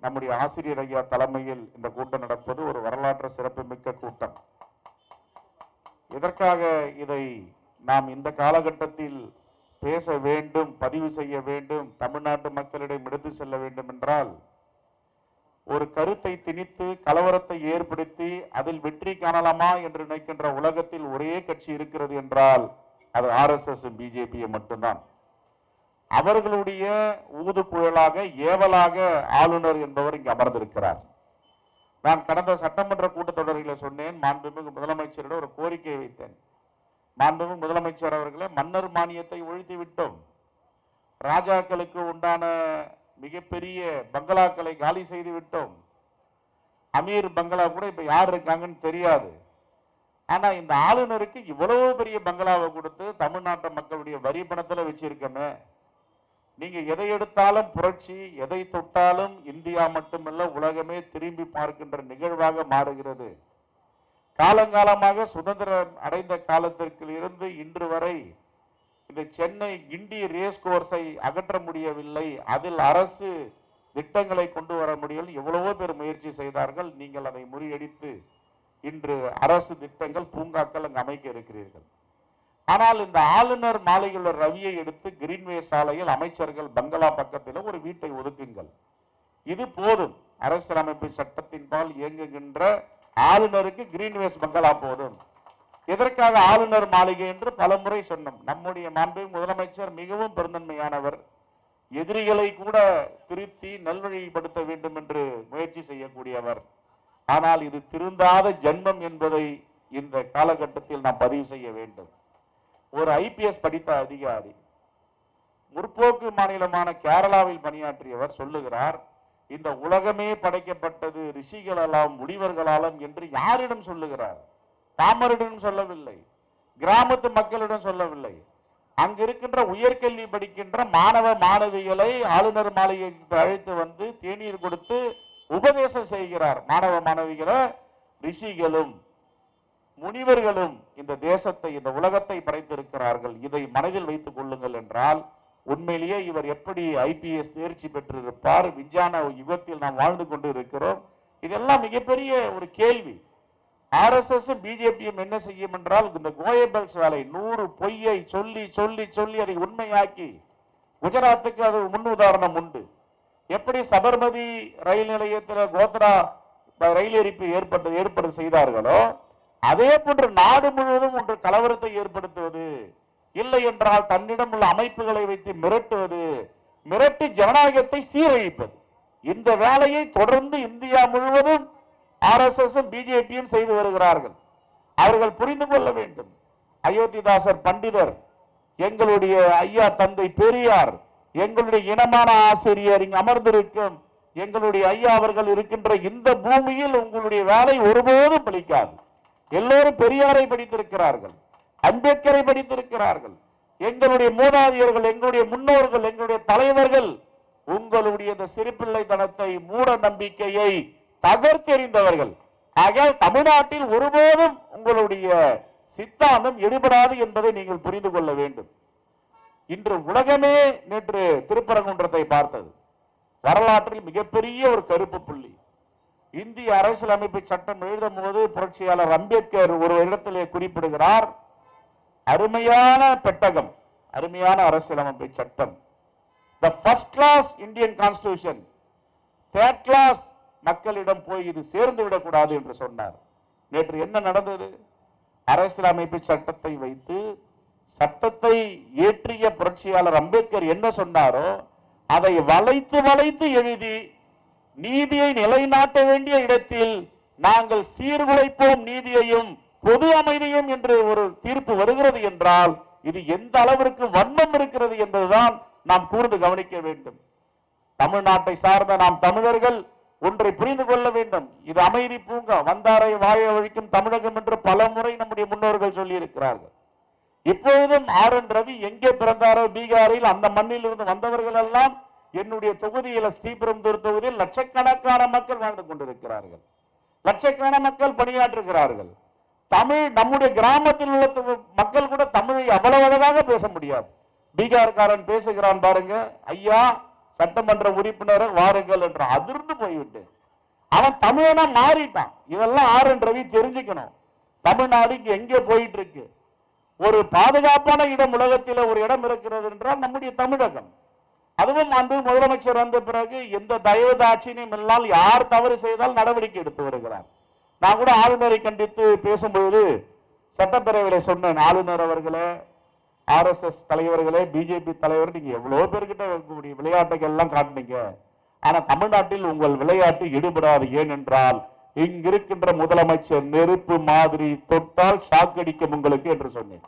நம்முடைய ஆசிரியர் ஐயா தலைமையில் இந்த கூட்டம் நடப்பது ஒரு வரலாற்று சிறப்புமிக்க கூட்டம். எதற்காக இதை நாம் இந்த காலகட்டத்தில் பேச வேண்டும், பதிவு செய்ய வேண்டும், தமிழ்நாட்டு மக்களிடம் எடுத்து செல்ல வேண்டும் என்றால், ஒரு கருத்தை திணித்து கலவரத்தை ஏற்படுத்தி அதில் வெற்றி காணலாமா என்று நினைக்கின்ற உலகத்தில் ஒரே கட்சி இருக்கிறது என்றால் அது RSS பிஜேபியை மட்டும்தான். அவர்களுடைய ஊதுகுழலாக ஏவலாக ஆளுநர் என்பவர் இங்கு அமர்ந்திருக்கிறார். நான் கடந்த சட்டமன்ற கூட்டத்தொடரில் சொன்னேன், மாண்புமிகு முதலமைச்சரிடம் ஒரு கோரிக்கை வைத்தேன். மாண்புமிகு முதலமைச்சர் அவர்களே, மன்னர் மானியத்தை ஒழித்து விட்டோம், ராஜாக்களுக்கு உண்டான மிகப்பெரிய பங்களாக்களை காலி செய்து விட்டோம், அமீர் பங்களா கூட இப்ப யார் இருக்காங்கன்னு தெரியாது. ஆனா இந்த ஆளுநருக்கு இவ்வளவு பெரிய பங்களாவை கொடுத்து தமிழ்நாட்டு மக்களுடைய வரி பணத்துல வச்சிருக்கமே, நீங்க எதை எடுத்தாலும் புரட்சி, எதை தொட்டாலும் இந்தியா மட்டுமல்ல உலகமே திரும்பி பார்க்கின்ற நிகழ்வாக மாறுகிறது. காலங்காலமாக சுதந்திரம் அடைந்த காலத்திற்கு இருந்து இன்று வரை இந்த சென்னை கிண்டி ரேஸ் கோர்ஸை அகற்ற முடியவில்லை, அதில் அரசு திட்டங்களை கொண்டு வர முடியவில்லை. எவ்வளவோ பேர் முயற்சி செய்தார்கள், நீங்கள் அதை முறியடித்து இன்று அரசு திட்டங்கள், பூங்காக்கள் அங்கு அமைக்க இருக்கிறீர்கள். ஆனால் இந்த ஆளுநர் மாளிகையில் ரவியை எடுத்து கிரீன்வே சாலையில் அமைச்சர்கள் பங்களா பக்கத்தில் ஒரு வீட்டை ஒதுக்குங்கள், இது போதும். அரசியலமைப்பு சட்டத்தின்பால் இயங்குகின்ற ஆளுநருக்கு கிரீன்வேஸ் பங்களா போதும். எதற்காக ஆளுநர் மாளிகை என்று பல முறை சொன்னோம். நம்முடைய மாண்பு முதலமைச்சர் மிகவும் பெருந்தன்மையானவர், எதிரிகளை கூட திருத்தி நல்வழிப்படுத்த வேண்டும் என்று முயற்சி செய்யக்கூடியவர். ஆனால் இது திருந்தாத ஜென்மம் என்பதை இந்த காலகட்டத்தில் நாம் பதிவு செய்ய வேண்டும். ஒரு IPS படித்த அதிகாரி, முற்போக்கு மாநிலமான கேரளாவில் பணியாற்றியவர் சொல்லுகிறார், இந்த உலகமே படைக்கப்பட்டது ரிஷிகளாலும் முனிவர்களாலும் என்று யாரிடம் சொல்லுகிறார்? பாமரிடம் சொல்லவில்லை, கிராமத்து மக்களிடம் சொல்லவில்லை. அங்கு இருக்கின்ற உயர்கல்வி படிக்கின்ற மாணவ மாணவிகளை ஆளுநர் மாளிகைக்கு அழைத்து வந்து தேநீர் கொடுத்து உபதேசம் செய்கிறார். மாணவ மாணவிகளை ரிஷிகளும் முனிவர்களும் இந்த தேசத்தை, இந்த உலகத்தை படைத்திருக்கிறார்கள், இதை மனதில் வைத்துக் கொள்ளுங்கள் என்றால் உண்மையிலேயே இவர் எப்படி IPS தேர்ச்சி பெற்றிருப்பார்? விஞ்ஞான யுகத்தில் நாம் வாழ்ந்து கொண்டு இருக்கிறோம். இதெல்லாம் மிகப்பெரிய ஒரு கேள்வி. RSS பிஜேபியும் என்ன செய்யும் என்றால், இந்த கோயபல்ஸ் வேலை 100 பொய்யை சொல்லி சொல்லி சொல்லி அதை உண்மையாக்கி, குஜராத்துக்கு அது முன் உதாரணம் உண்டு. எப்படி சபர்மதி ரயில் நிலையத்தில் கோத்ரா ரயில் எரிப்பு ஏற்பட்டு செய்தார்களோ, அதே போன்று நாடு முழுவதும் ஒன்று கலவரத்தை ஏற்படுத்துவது, இல்லை என்றால் தன்னிடம் உள்ள அமைப்புகளை வைத்து மிரட்டுவது, மிரட்டி ஜனநாயகத்தை சீரழிப்பது, இந்த வேலையை தொடர்ந்து இந்தியா முழுவதும் RSS பிஜேபியும் செய்து வருகிறார்கள். அவர்கள் புரிந்து கொள்ள வேண்டும். அயோத்திதாசர் பண்டிதர், எங்களுடைய ஐயா தந்தை பெரியார், எங்களுடைய இனமான ஆசிரியர் இங்கு அமர்ந்திருக்கும் எங்களுடைய ஐயா அவர்கள் இருக்கின்ற இந்த பூமியில் உங்களுடைய வேலை ஒருபோதும் பலிக்காது. எல்லோரும் பெரியாரை படித்திருக்கிறார்கள், அம்பேத்கரை படித்திருக்கிறார்கள். எங்களுடைய மூதாதையர்கள், எங்களுடைய முன்னோர்கள், எங்களுடைய தலைவர்கள் உங்களுடைய இந்த சிறுபிள்ளைத்தனத்தை, மூட நம்பிக்கையை தகர்த்தெறிந்தவர்கள். ஆகையால் தமிழ்நாட்டில் ஒருபோதும் உங்களுடைய சித்தாந்தம் எடுபடாது என்பதை நீங்கள் புரிந்து கொள்ள வேண்டும். இன்று உலகமே நேற்று திருப்பரங்குன்றத்தை பார்த்தது. வரலாற்றில் மிகப்பெரிய ஒரு கருப்பு புள்ளி. இந்திய அரசியலமைப்பு சட்டம் எழுதும் போது புரட்சியாளர் அம்பேத்கர் ஒரு இடத்திலே குறிப்பிடுகிறார், அருமையான பெட்டகம், அருமையான அரசியலமைப்பு சட்டம், the first class Indian constitution, third class மக்களிடம் போய் இது சேர்ந்து விடக்கூடாது என்று சொன்னார். நேற்று என்ன நடந்தது? அரசியலமைப்பு சட்டத்தை வைத்து சட்டத்தை இயற்றிய புரட்சியாளர் அம்பேத்கர் என்ன சொன்னாரோ அதை வளைத்து வளைத்து எழுதி, நீதியை நிலைநாட்ட வேண்டிய இடத்தில் நாங்கள் சீர்குலைப்போம் நீதியையும் பொது அமைதியும் என்று ஒரு தீர்ப்பு வருகிறது என்றால் இது எந்த அளவிற்கு வன்மம் இருக்கிறது என்பதுதான் நாம் கூர்ந்து கவனிக்க வேண்டும். தமிழ்நாட்டை சார்ந்த நாம் தமிழர்கள் ஒன்றை புரிந்து கொள்ள வேண்டும். இது அமைதி பூங்கா, வந்தாரை வாழ வழிக்கும் தமிழகம் என்று பல முறை நம்முடைய முன்னோர்கள் சொல்லி இருக்கிறார்கள். இப்பொழுதும் RN ரவி எங்கே பிறந்தாரோ பீகாரில், அந்த மண்ணில் இருந்து வந்தவர்கள் எல்லாம் என்னுடைய தொகுதியில், ஸ்ரீபெரும்புதூர் தொகுதியில் லட்சக்கணக்கான மக்கள் வாழ்ந்து கொண்டிருக்கிறார்கள், லட்சக்கணக்கான மக்கள் பணியாற்றுகிறார்கள். தமிழ் நம்முடைய கிராமத்தில் உள்ள மக்கள் கூட தமிழை அவ்வளவு அழகாக பேச முடியாது. பீகார்காரன் பேசுகிறான் பாருங்க, ஐயா சட்டமன்ற உறுப்பினரை வாருங்கள் என்று அதிர்ந்து போய்விட்டு அவன் தமிழனா மாறிட்டான். இதெல்லாம் ஆர்.என். ரவி தெரிஞ்சுக்கணும். தமிழ்நாடு இங்க எங்கே போயிட்டு இருக்கு? ஒரு பாதுகாப்பான இடம் உலகத்தில் ஒரு இடம் இருக்கிறது என்றால் நம்முடைய தமிழகம். அதுவும் அன்று முதலமைச்சர் வந்த பிறகு எந்த தயவு தாட்சியம் இல்லாமல் யார் தவறு செய்தால் நடவடிக்கை எடுத்து வருகிறார். நான் கூட ஆளுநரை கண்டித்து பேசும்போது சட்டப்பேரவையில் சொன்னேன், ஆளுநர் அவர்களே, RSS தலைவர்களே, பிஜேபி தலைவர், நீங்க எவ்வளவு பேர்கிட்ட இருக்கக்கூடிய விளையாட்டுகள் எல்லாம் காட்டினீங்க. ஆனா தமிழ்நாட்டில் உங்கள் விளையாட்டு ஈடுபடாது. ஏனென்றால் இங்கிருக்கின்ற முதலமைச்சர் நெருப்பு மாதிரி தொட்டால் ஷாக்கடிக்கும் உங்களுக்கு என்று சொன்னேன்.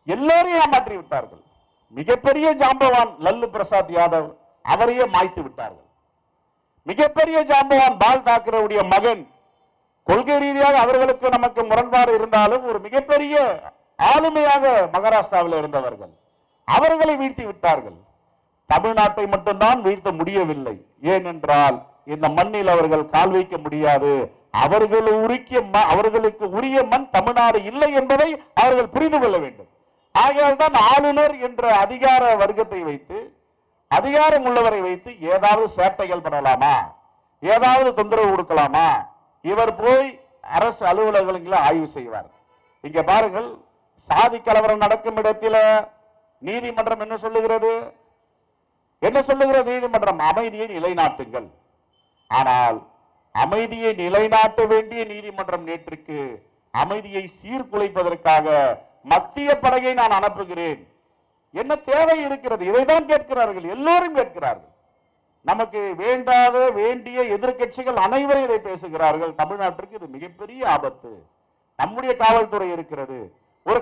எல்லோரையும் ஏமாற்றி விட்டார்கள். மிகப்பெரிய ஜாம்பவான் லல்லு பிரசாத் யாதவ், அவரையே மாய்த்து விட்டார்கள். மிகப்பெரிய ஜாம்பவான் பால் தாக்கரேவுடைய மகன், கொள்கை ரீதியாக அவர்களுக்கு நமக்கு முரண்பாடு இருந்தாலும் ஒரு மிகப்பெரிய ஆளுமையாக மகாராஷ்டிராவில் இருந்தவர்கள், அவர்களை வீழ்த்தி விட்டார்கள். தமிழ்நாட்டை மட்டும்தான் வீழ்த்த முடியவில்லை. ஏனென்றால் இந்த மண்ணில் அவர்கள் கால் வைக்க முடியாது. அவர்களுக்கு உரிய மண் தமிழ்நாடு இல்லை என்பதை அவர்கள் புரிந்து கொள்ள வேண்டும். ஆகையால் தான் ஆளுநர் என்ற அதிகார வர்க்கத்தை வைத்து, அதிகாரம் உள்ளவரை வைத்து ஏதாவது சேட்டைகள் பண்ணலாமா, ஏதாவது தொந்தரவு கொடுக்கலாமா, இவர் போய் அரசு அலுவலகங்களை ஆய்வு செய்வார். இங்க பாருங்கள், சாதி கலவரம் நடக்கும் இடத்தில் நீதிமன்றம் என்ன சொல்லுகிறது? என்ன சொல்லுகிறது நீதிமன்றம்? அமைதியை நிலைநாட்டுங்கள். ஆனால் அமைதியை நிலைநாட்ட வேண்டிய நீதிமன்றம் நேற்றுக்கு அமைதியை சீர்குலைப்பதற்காக மத்திய படையை நான் அனுப்புகிறேன். என்ன தேவை இருக்கிறது? இதைதான் கேட்கிறார்கள், எல்லோரும் கேட்கிறார்கள். நமக்கு வேண்டாத வேண்டிய எதிர்கட்சிகள் அனைவரும் இதை பேசுகிறார்கள். தமிழ்நாட்டிற்கு இது மிகப்பெரிய ஆபத்து. நம்முடைய காவல்துறை இருக்கிறது. ஒரு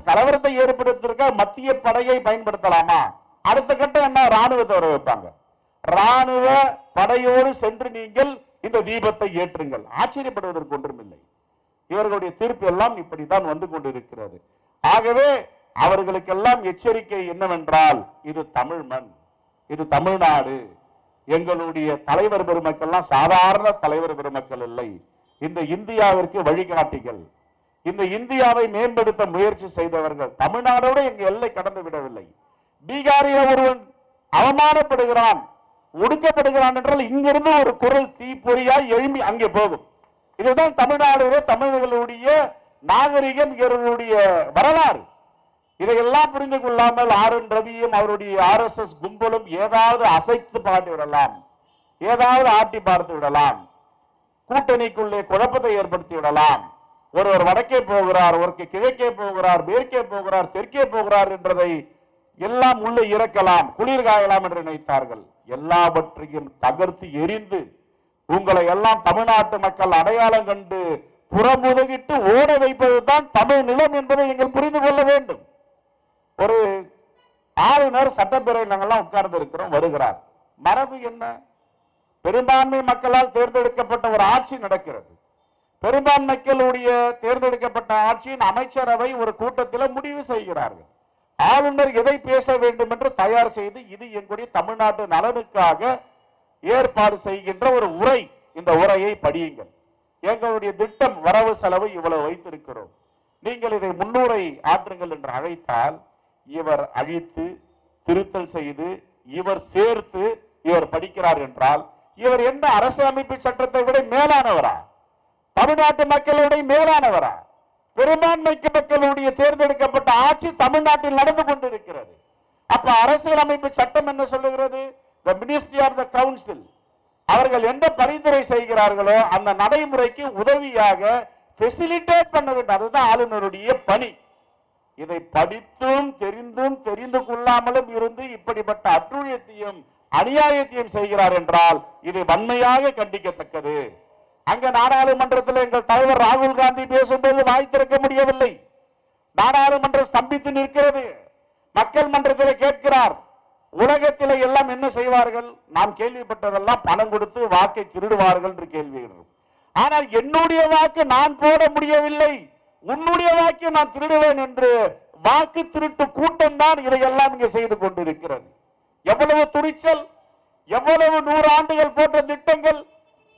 கலவரத்தை ஏற்படுத்திருக்க மத்திய படையை பயன்படுத்தலாமா? அடுத்த கட்டம் என்ன? ராணுவத்தை வர வைப்பாங்க. ராணுவ படையோடு சென்று நீங்கள் இந்த தீபத்தை ஏற்றுங்கள். ஆச்சரியப்படுவதற்கு ஒன்றுமில்லை. இவர்களுடைய தீர்ப்பு எல்லாம் இப்படித்தான் வந்து கொண்டிருக்கிறது. ஆகவே அவர்களுக்கெல்லாம் எச்சரிக்கை என்னவென்றால், இது தமிழ் மண், இது தமிழ்நாடு. எங்களுடைய தலைவர் பெருமக்கள்லாம் சாதாரண தலைவர் பெருமக்கள் இல்லை. இந்த இந்தியாவிற்கு வழிகாட்டிகள், இந்த இந்தியாவை மேம்படுத்த முயற்சி செய்தவர்கள். தமிழ்நாடோடு எங்க எல்லை கடந்து விடவில்லை. பீகாரில் ஒருவன் அவமானப்படுகிறான், ஒடுக்கப்படுகிறான் என்றால் இங்கிருந்து ஒரு குரல் தீப்பொறியாய் எழும்பி அங்கே போகும். இதுதான் தமிழ்நாடு, தமிழர்களுடைய நாகரிகம், இவர்களுடைய வரலாறு. இதையெல்லாம் புரிந்து கொள்ளாமல் ஆர்.என். ரவியும் அவருடைய RSS கும்பலும் ஏதாவது அசைத்து பார்த்து விடலாம், ஏதாவது ஆட்டி பார்த்து விடலாம், கூட்டணிக்குள்ளே குழப்பத்தை ஏற்படுத்தி விடலாம். ஒருவர் வடக்கே போகிறார், ஒருவர் கிழக்கே போகிறார், மேற்கே போகிறார், தெற்கே போகிறார் என்றதை எல்லாம் உள்ளே இறக்கலாம், குளிர்காயலாம் என்று நினைத்தார்கள். எல்லாவற்றையும் தகர்த்து எரிந்து உங்களை எல்லாம் தமிழ்நாட்டு மக்கள் அடையாளம் கண்டு புறமுதுகிட்டு ஓட வைப்பதுதான் தமிழ் நிலம் என்பதை நீங்கள் புரிந்து கொள்ள வேண்டும். ஒரு ஆளுநர் சட்டப்பேரவையில் நாங்கெல்லாம் உட்கார்ந்து இருக்கிறோம், வருகிறார். மரபு என்ன? பெரும்பான்மை மக்களால் தேர்ந்தெடுக்கப்பட்ட ஒரு ஆட்சி நடக்கிறது. பெரும்பான்மை மக்களுடைய தேர்ந்தெடுக்கப்பட்ட ஆட்சியின் அமைச்சரவை ஒரு கூட்டத்தில் முடிவு செய்கிறார்கள். ஆளுநர் எதை பேச வேண்டும் என்று தயார் செய்து, இது எங்களுடைய தமிழ்நாட்டு நலனுக்காக ஏற்பாடு செய்கின்ற ஒரு உரை, இந்த உரையை படியுங்கள். எங்களுடைய திட்டம் வரவு செலவு இவ்வளவு வைத்திருக்கிறோம், நீங்கள் இதை முன்னுரை ஆற்றுங்கள் என்று அழைத்தால், இவர் அழித்து திருத்தல் செய்து இவர் சேர்த்து இவர் படிக்கிறார் என்றால், இவர் என்ன அரசியலமைப்பு சட்டத்தை விட மேலானவரா? தமிழ்நாட்டு மக்களுடைய மேலானவரா? பெரும்பான்மைக்கு மக்களுடைய தேர்ந்தெடுக்கப்பட்ட ஆட்சி தமிழ்நாட்டில் நடந்து கொண்டிருக்கிறது. அப்ப அரசியலமைப்பு சட்டம் என்ன சொல்லுகிறது? The Ministry of the Council அவர்கள் எந்த பரிந்துரை செய்கிறார்களோ அந்த நடைமுறைக்கு உதவியாக ஃபெசிலிட்டேட் பண்ண வேண்டும். அதுதான் ஆளுநருடைய பணி. இதை படித்தும் தெரிந்தும் தெரிந்து கொள்ளாமலும் இருந்து இப்படிப்பட்ட அட்டுழியத்தையும் அநியாயத்தையும் செய்கிறார் என்றால் இது வன்மையாக கண்டிக்கத்தக்கது. அங்க நாடாளுமன்றத்தில் எங்கள் தலைவர் ராகுல் காந்தி பேசும்போது வாய் திறக்க முடியவில்லை. நாடாளுமன்றம் ஸ்தம்பித்து நிற்கிறது. மக்கள் மன்றத்தில் கேட்கிறார், உலகத்தில் எல்லாம் என்ன செய்வார்கள்? நாம் கேள்விப்பட்டதெல்லாம் பணம் கொடுத்து வாக்கை திருடுவார்கள் என்று கேள்விகள். ஆனால் என்னுடைய வாக்கு நான் போட முடியவில்லை, உன்னுடைய வாக்கை நான் திருடுவேன் என்று வாக்கு திருட்டு கூட்டம் தான் இதையெல்லாம் இங்கே செய்து கொண்டிருக்கிறது. எவ்வளவு துணிச்சல், எவ்வளவு 100 ஆண்டுகள் போட்ட திட்டங்கள்.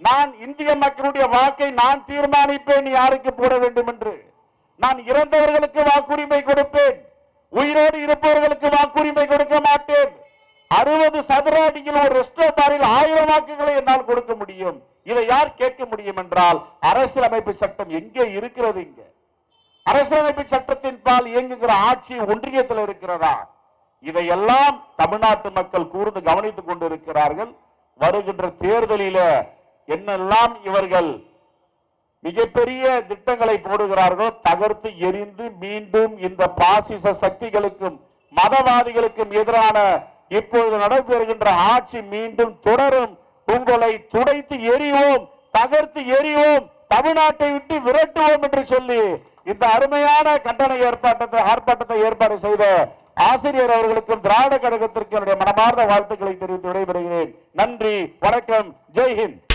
நான் இந்திய மக்களுடைய வாக்கை நான் தீர்மானிப்பேன் யாருக்கு போட வேண்டும் என்று. நான் இறந்தவர்களுக்கு வாக்குரிமை கொடுப்பேன், உயிரோடு இருப்பவர்களுக்கு வாக்குரிமை கொடுக்க மாட்டேன். 60 சதுர அடியில் ஒரு ரெஸ்டோ பாரில் 1000 வாக்குகளை என்னால் கொடுக்க முடியும். இதை யார் கேட்க முடியும் என்றால் அரசியலமைப்பு சட்டம் எங்கே இருக்கிறது? இங்க அரசியலமைப்பு சட்டத்தின் பால் இயங்குகிற ஆட்சி ஒன்றியத்தில் இருக்கிறதா? இதையெல்லாம் தமிழ்நாட்டு மக்கள் கூர்ந்து கவனித்துக் கொண்டிருக்கிறார்கள். வருகின்ற தேர்தலில என்னெல்லாம் இவர்கள் மிகப்பெரிய திட்டங்களை போடுகிறார்கள், தகர்த்து எரிந்து மீண்டும் இந்த பாசிச சக்திகளுக்கும் மதவாதிகளுக்கும் எதிரான இப்பொழுது நடைபெறுகின்ற ஆட்சி மீண்டும் தொடரும். உங்களை துடைத்து எரிவோம், தகர்த்து எரிவோம், தமிழ்நாட்டை விட்டு விரட்டுவோம் என்று சொல்லி இந்த அருமையான கண்டன ஆர்ப்பாட்டத்தை ஏற்பாடு செய்த ஆசிரியர் அவர்களுக்கும் திராவிட கழகத்திற்கு என்னுடைய மனமார்ந்த வாழ்த்துக்களை தெரிவித்து விடைபெறுகிறேன். நன்றி, வணக்கம், ஜெய்ஹிந்த்.